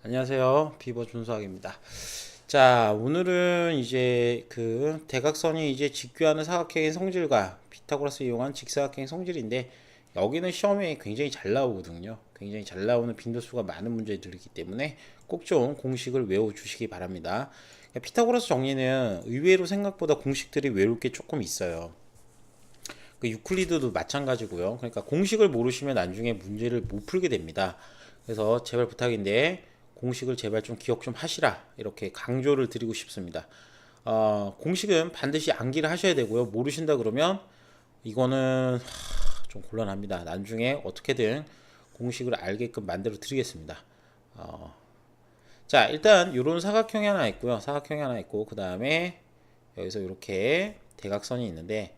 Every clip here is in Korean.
안녕하세요. 비버 준수학입니다. 자, 오늘은 이제 그 대각선이 이제 직교하는 사각형의 성질과 피타고라스 이용한 직사각형의 성질인데 여기는 시험에 굉장히 잘 나오거든요. 굉장히 잘 나오는 빈도수가 많은 문제들이기 때문에 꼭 좀 공식을 외워주시기 바랍니다. 피타고라스 정리는 의외로 생각보다 공식들이 외울 게 조금 있어요. 그 유클리드도 마찬가지고요. 그러니까 공식을 모르시면 나중에 문제를 못 풀게 됩니다. 그래서 제발 부탁인데 공식을 제발 좀 기억 좀 하시라 이렇게 강조를 드리고 싶습니다. 공식은 반드시 암기를 하셔야 되고요. 모르신다 그러면 이거는 좀 곤란합니다. 나중에 어떻게든 공식을 알게끔 만들어 드리겠습니다. 어, 자, 일단 이런 사각형이 하나 있고요. 사각형이 하나 있고 그 다음에 여기서 이렇게 대각선이 있는데,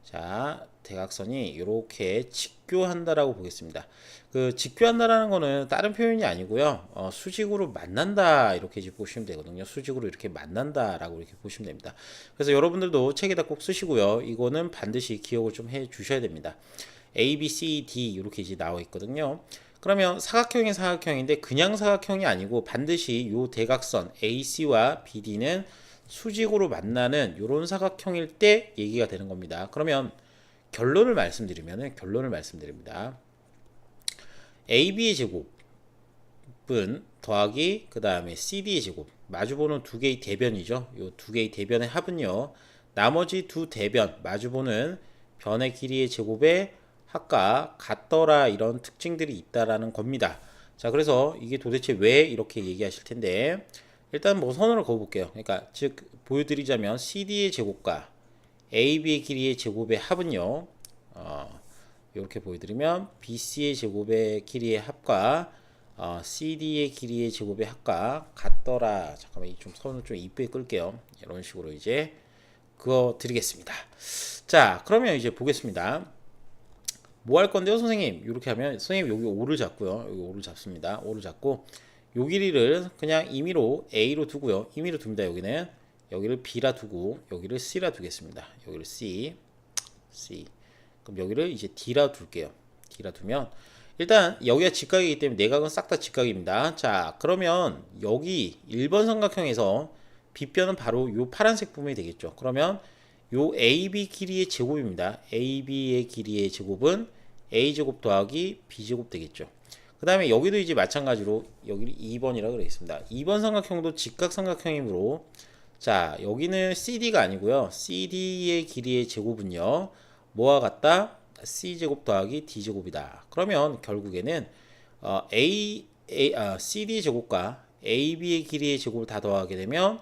자, 대각선이 이렇게 직교한다라고 보겠습니다. 그 직교한다라는 거는 다른 표현이 아니고요. 수직으로 만난다 이렇게 이제 보시면 되거든요. 수직으로 이렇게 만난다라고 이렇게 보시면 됩니다. 그래서 여러분들도 책에다 꼭 쓰시고요. 이거는 반드시 기억을 좀 해 주셔야 됩니다. A, B, C, D 이렇게 이제 나와 있거든요. 그러면 사각형이 사각형인데 그냥 사각형이 아니고 반드시 요 대각선 AC와 BD는 수직으로 만나는 이런 사각형일 때 얘기가 되는 겁니다. 그러면 결론을 말씀드립니다. AB의 제곱은 더하기 그 다음에 CD의 제곱 마주보는 두 개의 대변이죠. 이 두 개의 대변의 합은요. 나머지 두 대변 마주보는 변의 길이의 제곱의 합과 같더라 이런 특징들이 있다라는 겁니다. 자, 그래서 이게 도대체 왜 이렇게 얘기하실 텐데 일단 뭐 선으로 그어볼게요. 그러니까 즉 보여드리자면 CD의 제곱과 AB의 길이의 제곱의 합은요. 이렇게 보여드리면 BC의 제곱의 길이의 합과 CD의 길이의 제곱의 합과 같더라. 잠깐만 좀 선을 좀 이쁘게 끌게요. 이런 식으로 이제 그어 드리겠습니다. 자, 그러면 이제 보겠습니다. 뭐 할 건데요, 선생님? 이렇게 하면 선생님 여기 5를 잡고요. 여기 5를 잡습니다. 5를 잡고 요 길이를 그냥 임의로 A로 두고요. 임의로 둡니다. 여기는 여기를 B라 두고 여기를 C라 두겠습니다. 여기를 C. 그럼 여기를 이제 D라 둘게요. D라 두면 일단 여기가 직각이기 때문에 내각은 싹 다 직각입니다. 자, 그러면 여기 1번 삼각형에서 빗변은 바로 요 파란색 부분이 되겠죠. 그러면 요 AB 길이의 제곱입니다. AB의 길이의 제곱은 A제곱 더하기 B제곱 되겠죠. 그 다음에 여기도 이제 마찬가지로 여기를 2번이라고 그러겠습니다. 2번 삼각형도 직각삼각형이므로 자, 여기는 CD가 아니고요. CD의 길이의 제곱은요. 뭐와 같다? C제곱 더하기 D제곱이다. 그러면 결국에는 CD 제곱과 AB의 길이의 제곱을 다 더하게 되면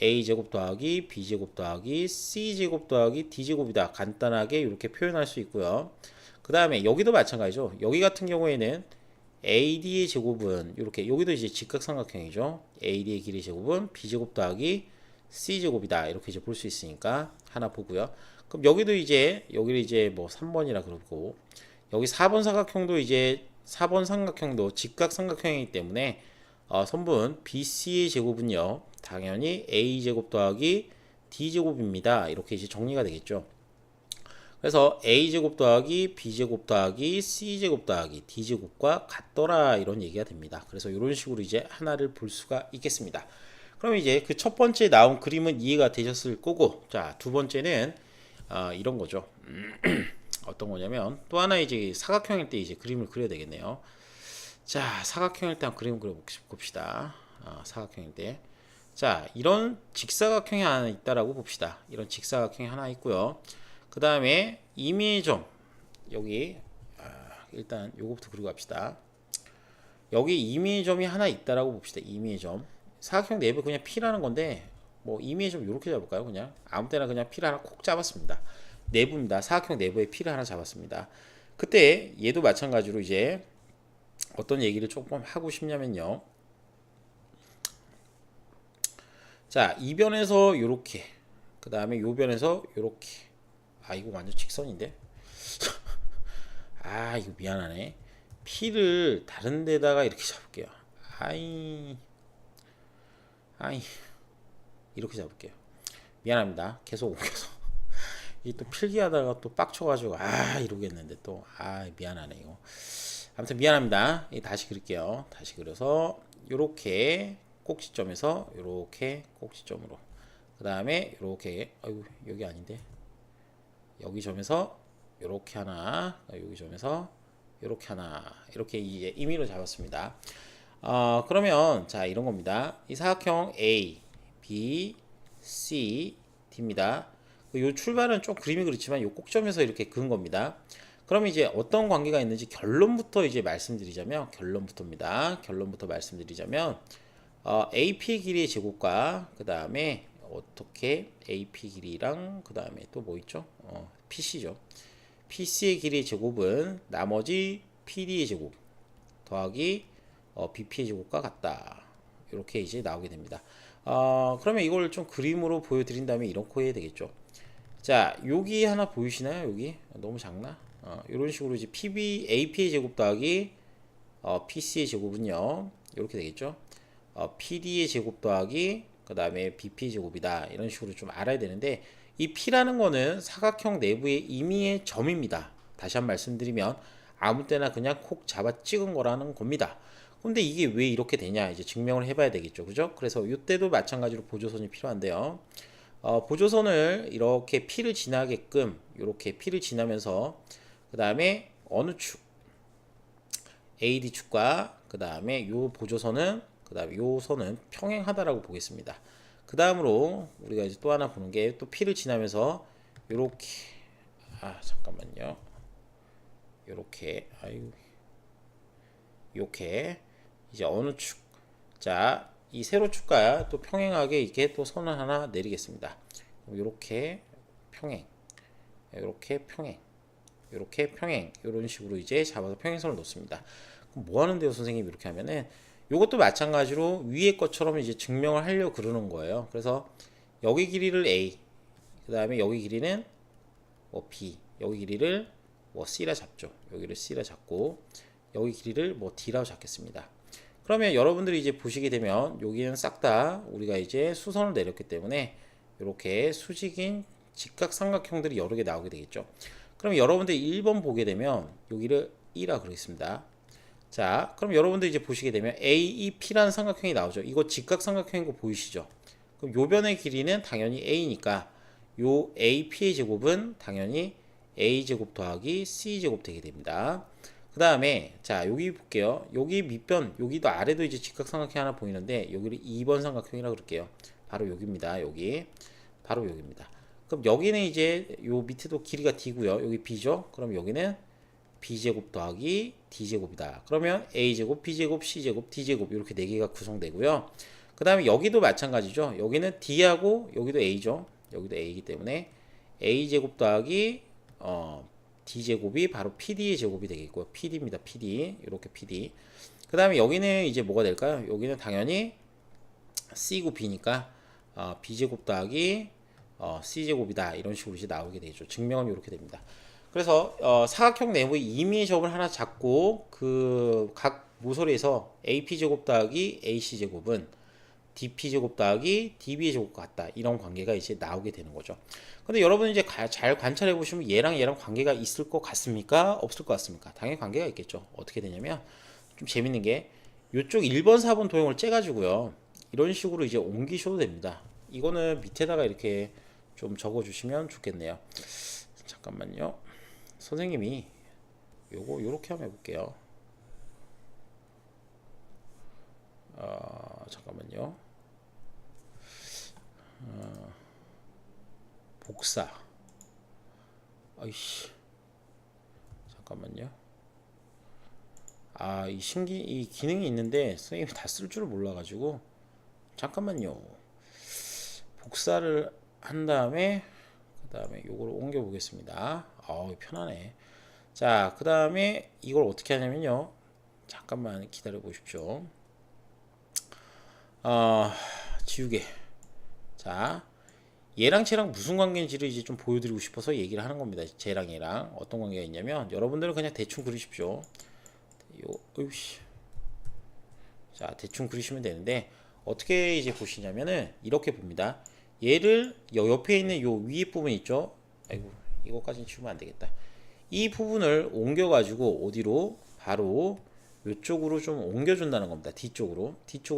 A제곱 더하기 B제곱 더하기 C제곱 더하기 D제곱이다. 간단하게 이렇게 표현할 수 있고요. 그 다음에 여기도 마찬가지죠. 여기 같은 경우에는 AD의 제곱은 이렇게 여기도 이제 직각삼각형이죠. AD의 길이 제곱은 B제곱 더하기 C제곱이다. 이렇게 이제 볼 수 있으니까 하나 보고요. 그럼 여기도 이제 여기를 이제 뭐 3번이라 그러고 여기 4번 삼각형도 이제 4번 삼각형도 직각삼각형이기 때문에 선분 BC의 제곱은요. 당연히 A제곱 더하기 D제곱입니다. 이렇게 이제 정리가 되겠죠. 그래서 A제곱 더하기 B제곱 더하기 C제곱 더하기 D제곱과 같더라 이런 얘기가 됩니다. 그래서 이런 식으로 이제 하나를 볼 수가 있겠습니다. 그럼 이제 그 첫 번째 나온 그림은 이해가 되셨을 거고, 자, 두 번째는 이런 거죠. 어떤 거냐면 또 하나 이제 사각형일 때 이제 그림을 그려야 되겠네요. 자, 사각형일 때 한번 그림을 그려봅시다. 사각형일 때. 자, 이런 직사각형이 하나 있다라고 봅시다. 이런 직사각형이 하나 있고요. 그 다음에 임의점 여기 일단 요거부터 그리고 갑시다. 여기 임의점이 하나 있다라고 봅시다. 임의점 사각형 내부 그냥 P라는 건데 뭐 임의점 이렇게 잡을까요? 그냥 아무 때나 그냥 P를 하나 콕 잡았습니다. 내부입니다. 사각형 내부에 P를 하나 잡았습니다. 그때 얘도 마찬가지로 이제 어떤 얘기를 조금 하고 싶냐면요. 자, 이 변에서 요렇게 그 다음에 요 변에서 요렇게 이거 완전 직선인데 이거 미안하네. P를 다른 데다가 이렇게 잡을게요. 아이 이렇게 잡을게요. 미안합니다. 계속 옮겨서 이 또 필기하다가 또 빡쳐가지고 이러겠는데 또 미안하네 이거. 아무튼 미안합니다. 다시 그릴게요. 다시 그려서 요렇게 꼭지점에서 요렇게 꼭지점으로, 그 다음에 요렇게, 아이고 여기 아닌데, 여기 점에서 요렇게 하나, 여기 점에서 요렇게 하나, 이렇게 이제 임의로 잡았습니다. 그러면 자 이런 겁니다. 이 사각형 A, B, C, D입니다. 요 출발은 좀 그림이 그렇지만 요 꼭점에서 이렇게 그은 겁니다. 그럼 이제 어떤 관계가 있는지 결론부터 이제 말씀드리자면, 결론부터입니다. 결론부터 말씀드리자면 AP 길이의 제곱과 그 다음에 어떻게 AP 길이랑 그 다음에 또 뭐 있죠? PC죠. PC의 길이의 제곱은 나머지 PD의 제곱 더하기 BP의 제곱과 같다. 이렇게 이제 나오게 됩니다. 그러면 이걸 좀 그림으로 보여드린다면 이렇게 해야 되겠죠. 자, 여기 하나 보이시나요? 여기 너무 작나? 이런 식으로 이제 AP의 제곱 더하기 PC의 제곱은요, 이렇게 되겠죠. PD의 제곱 더하기 그 다음에 BP의 제곱이다. 이런 식으로 좀 알아야 되는데, 이 P라는 거는 사각형 내부의 임의의 점입니다. 다시 한 번 말씀드리면 아무 때나 그냥 콕 잡아 찍은 거라는 겁니다. 근데 이게 왜 이렇게 되냐, 이제 증명을 해봐야 되겠죠. 그죠? 그래서 이때도 마찬가지로 보조선이 필요한데요. 보조선을 이렇게 P를 지나게끔, 이렇게 P를 지나면서 그 다음에 어느 축, AD축과 그 다음에 요 보조선은, 그 다음에 요 선은 평행하다라고 보겠습니다. 그 다음으로 우리가 이제 또 하나 보는 게, 또 P를 지나면서 요렇게, 잠깐만요. 요렇게, 요렇게 이제 어느 축, 자, 이 세로축과 또 평행하게 이렇게 또 선을 하나 내리겠습니다. 요렇게 평행, 요렇게 평행, 요렇게 평행, 이런 식으로 이제 잡아서 평행선을 놓습니다. 그럼 뭐 하는데요, 선생님? 이렇게 하면은 요것도 마찬가지로 위의 것처럼 이제 증명을 하려고 그러는 거예요. 그래서 여기 길이를 A, 그 다음에 여기 길이는 뭐 B, 여기 길이를 뭐 C라 잡죠. 여기를 C라 잡고 여기 길이를 뭐 D라고 잡겠습니다. 그러면 여러분들이 이제 보시게 되면 여기는 싹 다 우리가 이제 수선을 내렸기 때문에 이렇게 수직인 직각삼각형들이 여러 개 나오게 되겠죠. 그럼 여러분들이 1번 보게 되면 여기를 E라 그러겠습니다. 자, 그럼 여러분들 이제 보시게 되면 AEP라는 삼각형이 나오죠. 이거 직각삼각형인 거 보이시죠? 그럼 요 변의 길이는 당연히 A니까 요 AP의 제곱은 당연히 A제곱 더하기 C제곱 되게 됩니다. 그 다음에 자, 여기 볼게요. 여기 밑변, 여기도 아래도 이제 직각삼각형 하나 보이는데 여기를 2번 삼각형이라고 그럴게요. 바로 여기입니다. 여기 바로 여기입니다. 그럼 여기는 이제 요 밑에도 길이가 D고요. 여기 B죠. 그럼 여기는 B제곱 더하기 D제곱이다. 그러면 A제곱, B제곱, C제곱, D제곱 이렇게 4개가 구성되고요. 그 다음에 여기도 마찬가지죠. 여기는 D하고 여기도 A죠. 여기도 A이기 때문에 A제곱 더하기 D제곱이 바로 PD의 제곱이 되겠고요. PD입니다. PD. 이렇게 PD. 그 다음에 여기는 이제 뭐가 될까요? 여기는 당연히 C고 B니까 B제곱 더하기 C제곱이다. 이런 식으로 이제 나오게 되죠. 증명은 이렇게 됩니다. 그래서 사각형 내부의 임의의 점을 하나 잡고 그 각 모서리에서 AP제곱 더하기 AC제곱은 DP제곱 더하기 DB의 제곱과 같다. 이런 관계가 이제 나오게 되는 거죠. 근데 여러분 이제 잘 관찰해 보시면 얘랑 관계가 있을 것 같습니까? 없을 것 같습니까? 당연히 관계가 있겠죠. 어떻게 되냐면 좀 재밌는 게 이쪽 1번, 4번 도형을 째가지고요. 이런 식으로 이제 옮기셔도 됩니다. 이거는 밑에다가 이렇게 좀 적어 주시면 좋겠네요. 잠깐만요. 선생님이 요거 요렇게 한번 해볼게요. 잠깐만요. 복사. 아이씨. 잠깐만요. 이 기능이 있는데 선생님이 다 쓸 줄 몰라가지고 잠깐만요. 복사를 한 다음에 그 다음에 요거를 옮겨 보겠습니다. 편하네. 자, 그 다음에 이걸 어떻게 하냐면요. 잠깐만 기다려 보십시오. 지우개. 자, 얘랑 쟤랑 무슨 관계인지를 이제 좀 보여드리고 싶어서 얘기를 하는 겁니다. 쟤랑 얘랑 어떤 관계가 있냐면 여러분들은 그냥 대충 그리십시오. 자, 대충 그리시면 되는데 어떻게 이제 보시냐면은 이렇게 봅니다. 얘를 옆에 있는 요 위에 부분 있죠? 아이고, 이거까지는 치우면 안 되겠다. 이 부분을 옮겨 가지고 어디로? 바로 이쪽으로 좀 옮겨준다는 겁니다. 뒤쪽으로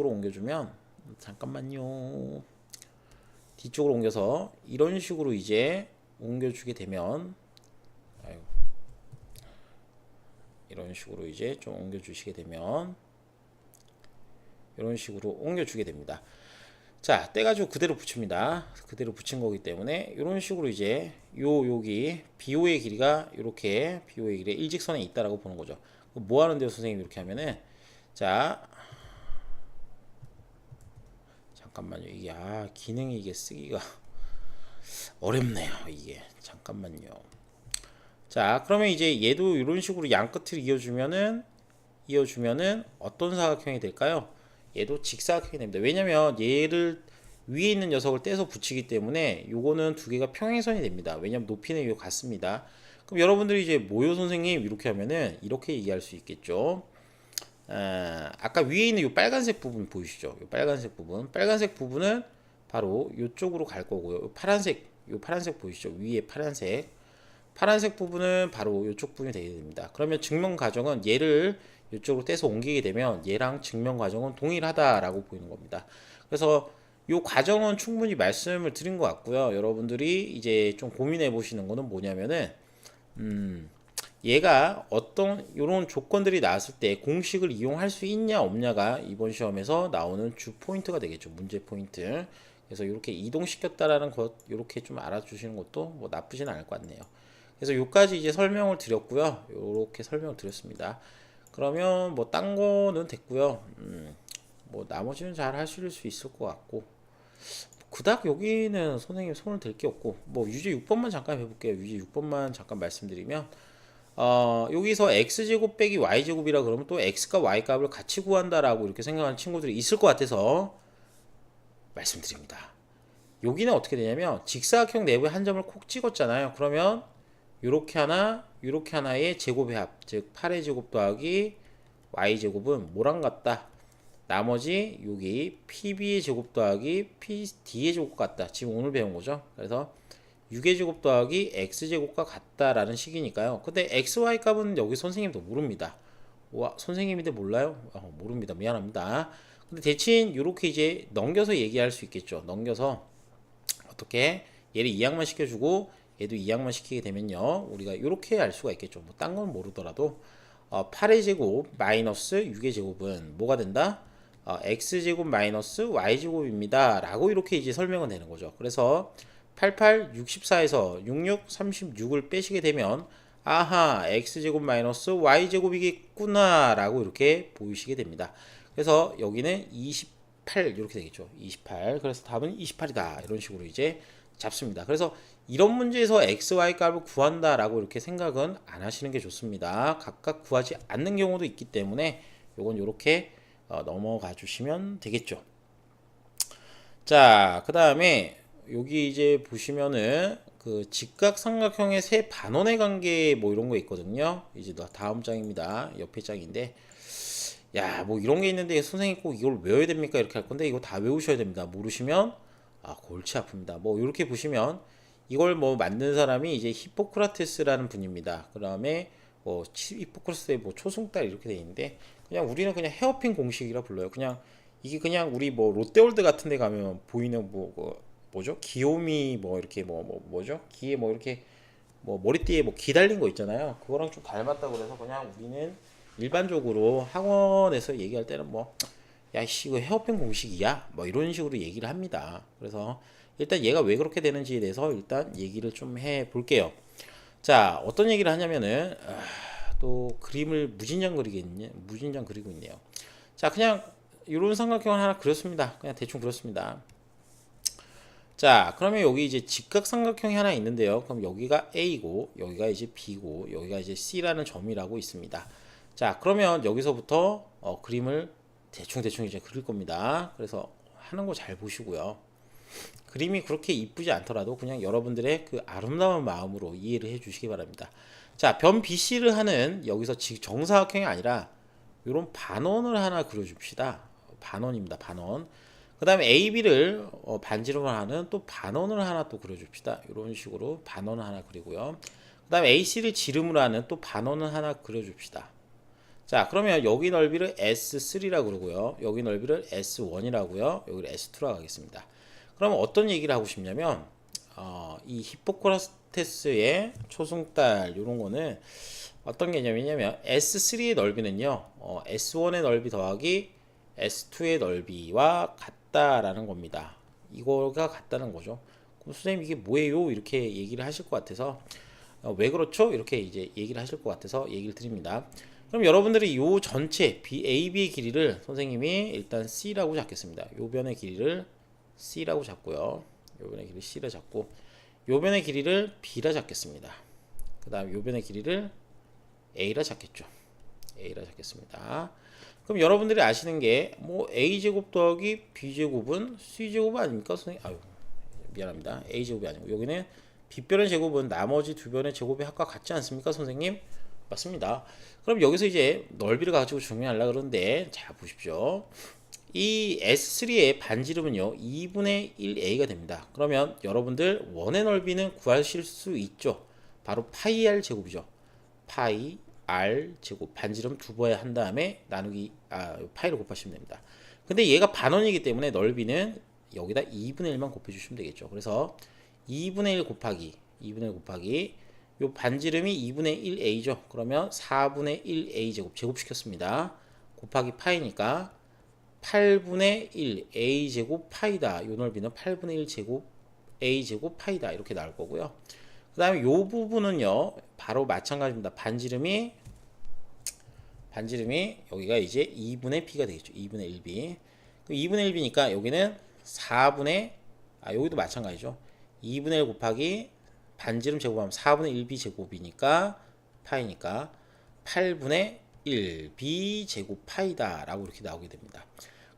옮겨주면, 잠깐만요. 뒤쪽으로 옮겨서 이런 식으로 이제 옮겨주게 되면, 아이고, 이런 식으로 이제 좀 옮겨주시게 되면 이런 식으로 옮겨주게 됩니다. 자, 떼가지고 그대로 붙입니다. 그대로 붙인 거기 때문에 이런 식으로 이제 여기 BO의 길이가 이렇게 BO의 길이 일직선에 있다라고 보는 거죠. 뭐 하는데요, 선생님? 이렇게 하면은, 자, 잠깐만요. 이게 기능이 이게 쓰기가 어렵네요. 이게 잠깐만요. 자, 그러면 이제 얘도 이런 식으로 양 끝을 이어주면은 어떤 사각형이 될까요? 얘도 직사각형이 됩니다. 왜냐면 얘를 위에 있는 녀석을 떼서 붙이기 때문에 요거는 두 개가 평행선이 됩니다. 왜냐면 높이는 이거 같습니다. 그럼 여러분들이 이제 뭐요 선생님 이렇게 하면은 이렇게 얘기할 수 있겠죠. 아까 위에 있는 요 빨간색 부분 보이시죠? 요 빨간색 부분은 바로 요쪽으로 갈 거고요. 요 파란색 보이시죠? 위에 파란색 부분은 바로 이쪽 부분이 되게 됩니다. 그러면 증명 과정은 얘를 이쪽으로 떼서 옮기게 되면 얘랑 증명 과정은 동일하다라고 보이는 겁니다. 그래서 이 과정은 충분히 말씀을 드린 것 같고요. 여러분들이 이제 좀 고민해 보시는 거는 뭐냐면은 얘가 어떤 이런 조건들이 나왔을 때 공식을 이용할 수 있냐 없냐가 이번 시험에서 나오는 주 포인트가 되겠죠. 문제 포인트. 그래서 이렇게 이동시켰다라는 것 이렇게 좀 알아주시는 것도 뭐 나쁘진 않을 것 같네요. 그래서 여기까지 이제 설명을 드렸고요. 이렇게 설명을 드렸습니다. 그러면 뭐 딴 거는 됐고요. 뭐 나머지는 잘 하실 수 있을 것 같고, 그닥 여기는 선생님 손을 댈 게 없고, 뭐 유제 6번만 잠깐 해볼게요. 유제 6번만 잠깐 말씀드리면, 여기서 x제곱 빼기 y제곱이라 그러면 또 x과 y 값을 같이 구한다라고 이렇게 생각하는 친구들이 있을 것 같아서 말씀드립니다. 여기는 어떻게 되냐면 직사각형 내부에 한 점을 콕 찍었잖아요. 그러면 요렇게 하나의 제곱의 합, 즉 8의 제곱 더하기 y제곱은 뭐랑 같다? 나머지 여기 pb의 제곱 더하기 pd의 제곱 같다. 지금 오늘 배운 거죠. 그래서 6의 제곱 더하기 x제곱과 같다라는 식이니까요. 근데 xy 값은 여기 선생님도 모릅니다. 와, 선생님인데 몰라요? 모릅니다. 미안합니다. 근데 대신 이렇게 이제 넘겨서 얘기할 수 있겠죠. 넘겨서 어떻게 얘를 이항만 시켜주고 얘도 이항만 시키게 되면요, 우리가 이렇게 알 수가 있겠죠. 뭐 딴 건 모르더라도 8의 제곱 마이너스 6의 제곱은 뭐가 된다? x제곱 마이너스 y제곱입니다 라고 이렇게 이제 설명은 되는 거죠. 그래서 88, 64에서 66, 36을 빼시게 되면 아하, x제곱 마이너스 y제곱이겠구나 라고 이렇게 보이시게 됩니다. 그래서 여기는 28 이렇게 되겠죠. 28. 그래서 답은 28이다. 이런 식으로 이제 잡습니다. 그래서 이런 문제에서 x, y 값을 구한다 라고 이렇게 생각은 안 하시는 게 좋습니다. 각각 구하지 않는 경우도 있기 때문에 요건 요렇게 넘어가 주시면 되겠죠. 자, 그 다음에 여기 이제 보시면은 그 직각삼각형의 세 반원의 관계 뭐 이런 거 있거든요. 이제 다음 장입니다. 옆에 장인데, 야, 뭐 이런 게 있는데 선생님 꼭 이걸 외워야 됩니까? 이렇게 할 건데 이거 다 외우셔야 됩니다. 모르시면 골치 아픕니다. 뭐 이렇게 보시면 이걸 뭐 만든 사람이 이제 히포크라테스라는 분입니다. 그 다음에 뭐 히포크라테스의 뭐 초승달 이렇게 돼 있는데, 그냥 우리는 그냥 헤어핀 공식이라 불러요. 그냥 이게 그냥 우리 뭐 롯데월드 같은 데 가면 보이는 뭐죠? 귀요미 뭐 이렇게 뭐죠? 귀에 뭐 이렇게 뭐 머리띠에 뭐 기 달린 거 있잖아요. 그거랑 좀 닮았다고 그래서 그냥 우리는 일반적으로 학원에서 얘기할 때는 뭐 야씨 이거 헤어핀 공식이야 뭐 이런 식으로 얘기를 합니다. 그래서 일단 얘가 왜 그렇게 되는지에 대해서 일단 얘기를 좀 해 볼게요. 자, 어떤 얘기를 하냐면은 또 그림을 무진장 그리고 있네요. 자, 그냥 이런 삼각형을 하나 그렸습니다. 그냥 대충 그렸습니다. 자, 그러면 여기 이제 직각삼각형이 하나 있는데요. 그럼 여기가 A고 여기가 이제 B고 여기가 이제 C라는 점이라고 있습니다. 자, 그러면 여기서부터 그림을 대충 이제 그릴 겁니다. 그래서 하는 거 잘 보시고요. 그림이 그렇게 이쁘지 않더라도 그냥 여러분들의 그 아름다운 마음으로 이해를 해 주시기 바랍니다. 자, 변 BC를 하는 여기서 정사각형이 아니라 이런 반원을 하나 그려줍시다. 반원입니다. 반원. 그 다음에 AB를 반지름을 하는 또 반원을 하나 또 그려줍시다. 이런 식으로 반원을 하나 그리고요. 그 다음에 AC를 지름으로 하는 또 반원을 하나 그려줍시다. 자, 그러면 여기 넓이를 S3라고 그러고요. 여기 넓이를 S1이라고요. 여기를 S2라고 하겠습니다. 그러면 어떤 얘기를 하고 싶냐면 이 히포크라테스의 초승달 이런 거는 어떤 개념이냐면 S3의 넓이는요. S1의 넓이 더하기 S2의 넓이와 같다라는 겁니다. 이거가 같다는 거죠. 그럼 선생님 이게 뭐예요? 이렇게 얘기를 하실 것 같아서 왜 그렇죠? 이렇게 이제 얘기를 하실 것 같아서 얘기를 드립니다. 그럼 여러분들이 요 전체 AB의 길이를 선생님이 일단 C라고 잡겠습니다. 요 변의 길이를 C라고 잡고요. 요 변의 길이 C라 잡고 요 변의 길이를 B라 잡겠습니다. 그 다음 요 변의 길이를 A라 잡겠죠. A라 잡겠습니다. 그럼 여러분들이 아시는 게 뭐 A제곱 더하기 B제곱은 C제곱 아닙니까? 선생님, 아유 미안합니다. A제곱이 아니고 여기는 빗변의 제곱은 나머지 두 변의 제곱이 합과 같지 않습니까? 선생님? 맞습니다. 그럼 여기서 이제 넓이를 가지고 정리하려고 그러는데 자 보십시오. 이 S3의 반지름은요 2분의 1a가 됩니다. 그러면 여러분들 원의 넓이는 구하실 수 있죠. 바로 파이 r 제곱이죠. 파이 r 제곱 반지름 두 번 한 다음에 나누기 파이를 곱하시면 됩니다. 근데 얘가 반원이기 때문에 넓이는 여기다 2분의 1만 곱해주시면 되겠죠. 그래서 2분의 1 곱하기 요 반지름이 2분의 1a죠. 그러면 4분의 1a 제곱 제곱시켰습니다. 곱하기 파이니까 8분의 1 a 제곱 파이다. 요 넓이는 8분의 1 제곱 a 제곱 파이다. 이렇게 나올 거고요. 그 다음에 요 부분은요 바로 마찬가지입니다. 반지름이 여기가 이제 2분의 b가 되겠죠. 2분의 1b. 2분의 1b니까 여기는 4분의 여기도 마찬가지죠. 2분의 1 곱하기 반지름 제곱하면 4분의 1b 제곱이니까 파이니까 8분의 1b 제곱 파이다 라고 이렇게 나오게 됩니다.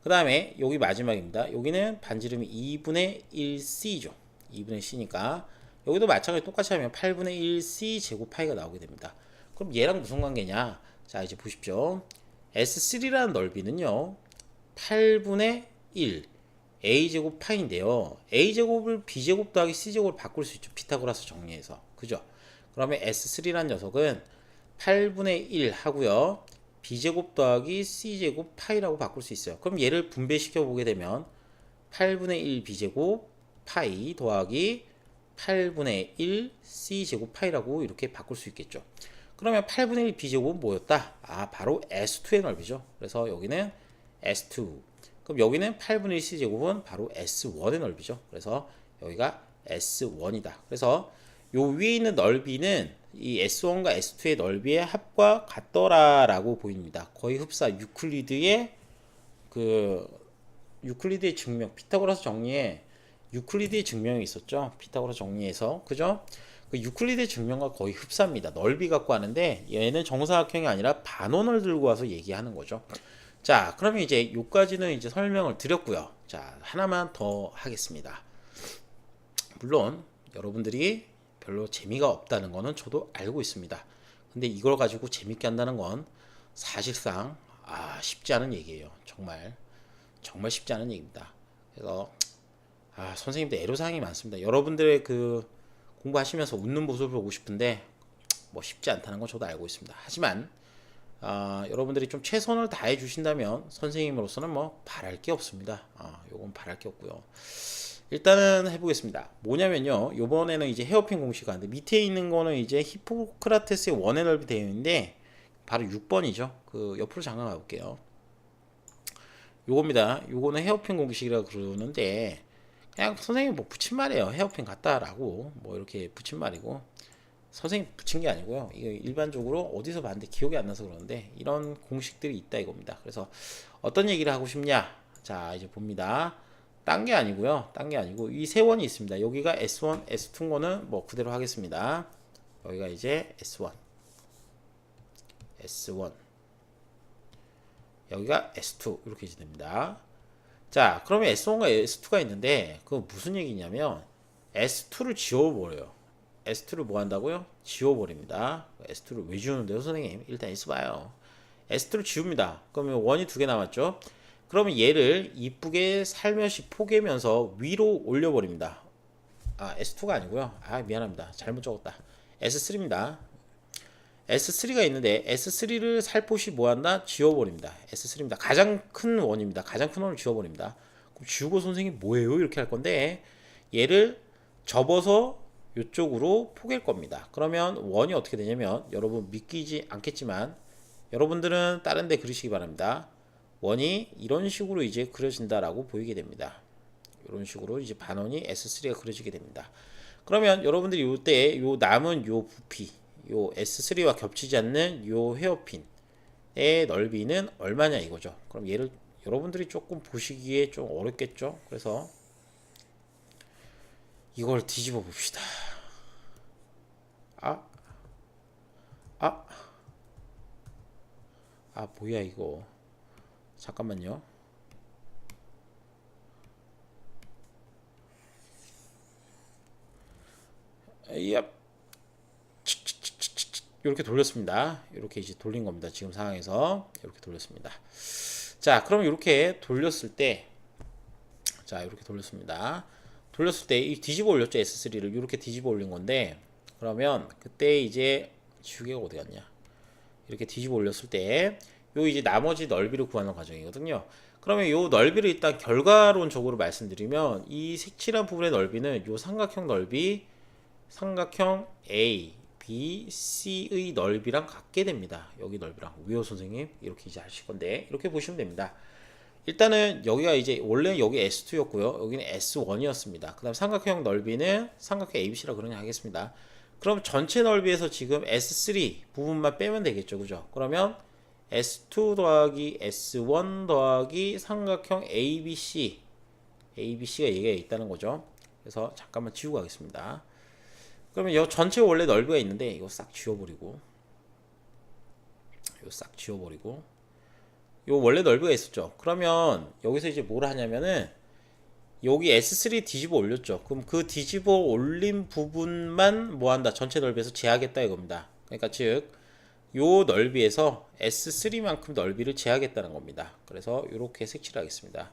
그 다음에 여기 마지막입니다. 여기는 반지름이 2분의 1c죠. 2분의 c니까 여기도 마찬가지로 똑같이 하면 8분의 1c 제곱 파이가 나오게 됩니다. 그럼 얘랑 무슨 관계냐? 자 이제 보십시오. S3라는 넓이는요 8분의 1 a제곱 파인데요. a제곱을 b제곱 더하기 c제곱으로 바꿀 수 있죠. 피타고라스 정리해서. 그죠? 그러면 S3라는 녀석은 8분의 1 하고요. b제곱 더하기 c제곱 파이라고 바꿀 수 있어요. 그럼 얘를 분배시켜 보게 되면 8분의 1 b제곱 파이 더하기 8분의 1 c제곱 파이라고 이렇게 바꿀 수 있겠죠. 그러면 8분의 1 b제곱은 뭐였다? 바로 S2의 넓이죠. 그래서 여기는 S2. 그럼 여기는 8분의 1 c제곱은 바로 S1의 넓이죠. 그래서 여기가 S1이다. 그래서 요 위에 있는 넓이는 이 S1과 S2의 넓이의 합과 같더라라고 보입니다. 거의 흡사 유클리드의 증명, 피타고라스 정리에 유클리드의 증명이 있었죠. 피타고라스 정리에서 그죠? 그 유클리드의 증명과 거의 흡사입니다. 넓이 갖고 하는데 얘는 정사각형이 아니라 반원을 들고 와서 얘기하는 거죠. 자, 그러면 이제 요까지는 이제 설명을 드렸고요. 자, 하나만 더 하겠습니다. 물론 여러분들이 별로 재미가 없다는 거는 저도 알고 있습니다. 근데 이걸 가지고 재밌게 한다는 건 사실상 쉽지 않은 얘기예요. 정말 쉽지 않은 얘기입니다. 그래서 선생님들 애로사항이 많습니다. 여러분들의 그 공부하시면서 웃는 모습을 보고 싶은데 뭐 쉽지 않다는 건 저도 알고 있습니다. 하지만 여러분들이 좀 최선을 다해 주신다면 선생님으로서는 뭐 바랄 게 없습니다. 요건 바랄 게 없고요. 일단은 해보겠습니다. 뭐냐면요, 요번에는 이제 헤어핀 공식이 하는데 밑에 있는 거는 이제 히포크라테스의 원의 넓이 되어 있는데 바로 6번이죠. 그 옆으로 잠깐 가볼게요. 요겁니다. 요거는 헤어핀 공식이라고 그러는데 그냥 선생님이 뭐 붙인 말이에요. 헤어핀 같다라고 뭐 이렇게 붙인 말이고, 선생님 붙인 게 아니고요. 이거 일반적으로 어디서 봤는데 기억이 안 나서 그러는데 이런 공식들이 있다 이겁니다. 그래서 어떤 얘기를 하고 싶냐? 자 이제 봅니다. 딴 게 아니고요. 딴 게 아니고 이 세 원이 있습니다. 여기가 S1, S2인 거는 뭐 그대로 하겠습니다. 여기가 이제 S1, S1, 여기가 S2 이렇게 됩니다. 자 그러면 S1과 S2가 있는데 그건 무슨 얘기냐면 S2를 지워버려요. S2를 뭐 한다고요? 지워버립니다. S2를 왜 지우는데요, 선생님? 일단 있어봐요. S2를 지웁니다. 그러면 원이 두 개 남았죠? 그러면 얘를 이쁘게 살며시 포개면서 위로 올려버립니다. S2가 아니고요. 미안합니다. 잘못 적었다. S3입니다. S3가 있는데 S3를 살포시 뭐한다? 지워버립니다. S3입니다. 가장 큰 원입니다. 가장 큰 원을 지워버립니다. 그럼 지우고 선생님 뭐예요? 이렇게 할 건데 얘를 접어서 이쪽으로 포갤 겁니다. 그러면 원이 어떻게 되냐면 여러분 믿기지 않겠지만 여러분들은 다른 데 그리시기 바랍니다. 원이 이런 식으로 이제 그려진다라고 보이게 됩니다. 이런 식으로 이제 반원이 S3가 그려지게 됩니다. 그러면 여러분들이 요때 요 남은 요 부피 요 S3와 겹치지 않는 요 헤어핀의 넓이는 얼마냐 이거죠. 그럼 얘를 여러분들이 조금 보시기에 좀 어렵겠죠. 그래서 이걸 뒤집어 봅시다. 아, 아, 뭐야 이거. 잠깐만요. 야, 이렇게 돌렸습니다. 이렇게 이제 돌린 겁니다. 지금 상황에서 이렇게 돌렸습니다. 자, 그럼 이렇게 돌렸을 때, 자, 이렇게 돌렸습니다. 돌렸을 때 이 뒤집어 올렸죠. S3를 이렇게 뒤집어 올린 건데, 그러면 그때 이제 지우개가 어디 갔냐? 이렇게 뒤집어 올렸을 때, 요 이제 나머지 넓이를 구하는 과정이거든요. 그러면 요 넓이를 일단 결과론적으로 말씀드리면 이 색칠한 부분의 넓이는 요 삼각형 넓이, 삼각형 A, B, C의 넓이랑 같게 됩니다. 여기 넓이랑 위호 선생님 이렇게 이제 하실 건데 이렇게 보시면 됩니다. 일단은 여기가 이제 원래 여기 S2였고요. 여기는 S1이었습니다. 그 다음 삼각형 넓이는 삼각형 ABC라고 그러냐 하겠습니다. 그럼 전체 넓이에서 지금 S3 부분만 빼면 되겠죠. 그죠? 그러면 S2 더하기 S1 더하기 삼각형 ABC ABC가 얘가 있다는 거죠. 그래서 잠깐만 지우고 가겠습니다. 그러면 이 전체 원래 넓이가 있는데 이거 싹 지워버리고 이거 싹 지워버리고 요 원래 넓이가 있었죠. 그러면 여기서 이제 뭘 하냐면은 여기 S3 뒤집어 올렸죠. 그럼 그 뒤집어 올린 부분만 뭐 한다? 전체 넓이에서 제하겠다 이겁니다. 그러니까 즉 요 넓이에서 S3만큼 넓이를 제하겠다는 겁니다. 그래서 이렇게 색칠을 하겠습니다.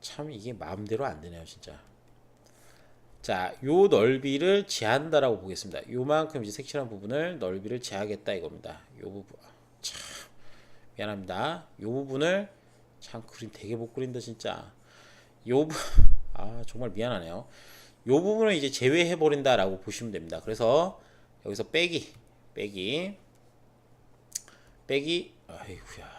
참 이게 마음대로 안 되네요, 진짜. 자, 요 넓이를 제한다라고 보겠습니다. 요만큼 이제 색칠한 부분을 넓이를 제하겠다 이겁니다. 요 부분 참 미안합니다. 요 부분을 참 그림 되게 못 그린다 진짜. 정말 미안하네요. 요 부분을 이제 제외해 버린다라고 보시면 됩니다. 그래서 여기서 빼기 아이고야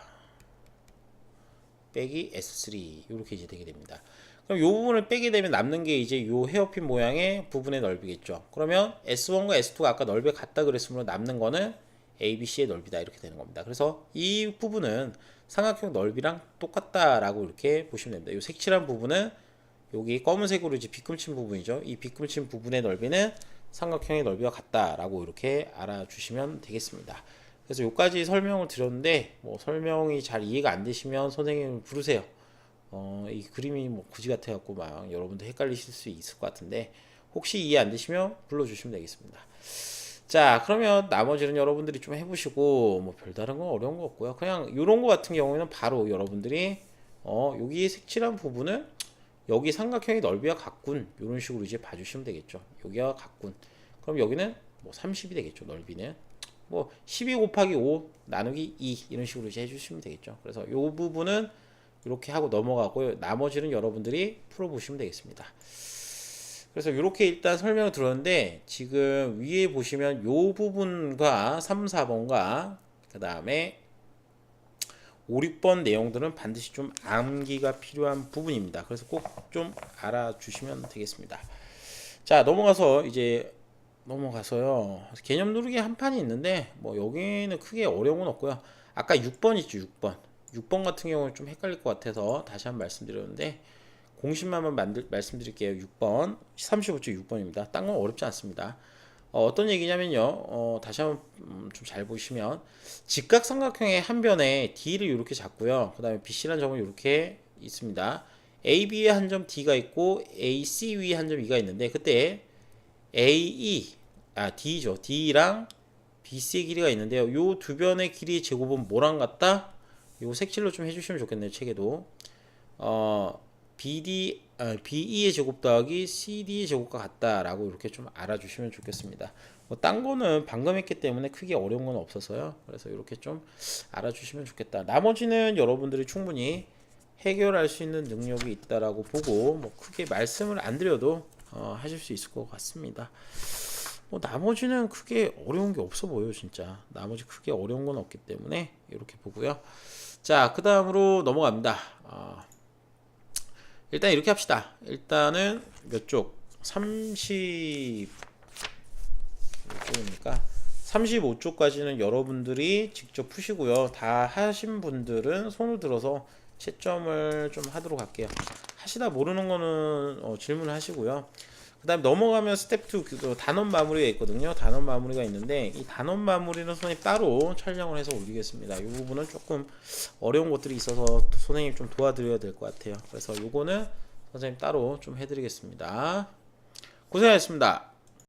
빼기 S3 이렇게 이제 되게 됩니다. 그럼 이 부분을 빼게 되면 남는 게 이제 이 헤어핀 모양의 부분의 넓이겠죠. 그러면 S1과 S2가 아까 넓이가 같다 그랬으므로 남는 거는 ABC의 넓이다 이렇게 되는 겁니다. 그래서 이 부분은 삼각형 넓이랑 똑같다라고 이렇게 보시면 됩니다. 이 색칠한 부분은 여기 검은색으로 이제 빗금친 부분이죠. 이 빗금친 부분의 넓이는 삼각형의 넓이와 같다라고 이렇게 알아주시면 되겠습니다. 그래서 여기까지 설명을 드렸는데 뭐 설명이 잘 이해가 안 되시면 선생님을 부르세요. 이 그림이 뭐 그지 같아 갖고 막 여러분들 헷갈리실 수 있을 것 같은데 혹시 이해 안 되시면 불러주시면 되겠습니다. 자, 그러면 나머지는 여러분들이 좀 해보시고 뭐 별다른 건 어려운 거 없고요. 그냥 이런 거 같은 경우에는 바로 여러분들이 여기 색칠한 부분을 여기 삼각형의 넓이와 같군 이런 식으로 이제 봐주시면 되겠죠. 여기와 같군. 그럼 여기는 뭐 30이 되겠죠. 넓이는 뭐 12 곱하기 5 나누기 2 이런 식으로 이제 해주시면 되겠죠. 그래서 이 부분은 이렇게 하고 넘어가고요. 나머지는 여러분들이 풀어보시면 되겠습니다. 그래서 이렇게 일단 설명을 들었는데 지금 위에 보시면 이 부분과 3, 4번과 그 다음에 5, 6번 내용들은 반드시 좀 암기가 필요한 부분입니다. 그래서 꼭 좀 알아주시면 되겠습니다. 자, 넘어가서요. 개념 누르기 한 판이 있는데 뭐 여기는 크게 어려운 건 없고요. 아까 6번 있죠, 6번. 6번 같은 경우는 좀 헷갈릴 것 같아서 다시 한번 말씀드렸는데 공식만만 말씀드릴게요. 6번 35쪽 6번입니다. 딴 건 어렵지 않습니다. 어떤 얘기냐면요. 다시 한번 좀 잘 보시면 직각삼각형의 한 변에 D를 이렇게 잡고요. 그 다음에 BC라는 점은 이렇게 있습니다. AB 위에 한 점 D가 있고 AC 위에 한 점 E가 있는데 그때 D죠. D랑 BC의 길이가 있는데요. 요 두 변의 길이의 제곱은 뭐랑 같다? 요 색칠로 좀 해주시면 좋겠네요. 책에도 BE의 제곱 더하기 CD의 제곱과 같다라고 이렇게 좀 알아주시면 좋겠습니다. 뭐 딴 거는 방금 했기 때문에 크게 어려운 건 없어서요. 그래서 이렇게 좀 알아주시면 좋겠다. 나머지는 여러분들이 충분히 해결할 수 있는 능력이 있다라고 보고 뭐 크게 말씀을 안 드려도 하실 수 있을 것 같습니다. 뭐 나머지는 크게 어려운 게 없어 보여요. 진짜 나머지 크게 어려운 건 없기 때문에 이렇게 보고요. 자, 그 다음으로 넘어갑니다. 일단 이렇게 합시다. 일단은 몇 쪽? 35쪽입니까? 35쪽까지는 여러분들이 직접 푸시고요. 다 하신 분들은 손을 들어서 채점을 좀 하도록 할게요. 하시다 모르는 거는 질문을 하시고요. 그 다음에 넘어가면 스텝 2 그 단원 마무리가 있거든요. 단원 마무리가 있는데 이 단원 마무리는 선생님 따로 촬영을 해서 올리겠습니다. 이 부분은 조금 어려운 것들이 있어서 선생님 좀 도와드려야 될 것 같아요. 그래서 요거는 선생님 따로 좀 해드리겠습니다. 고생하셨습니다.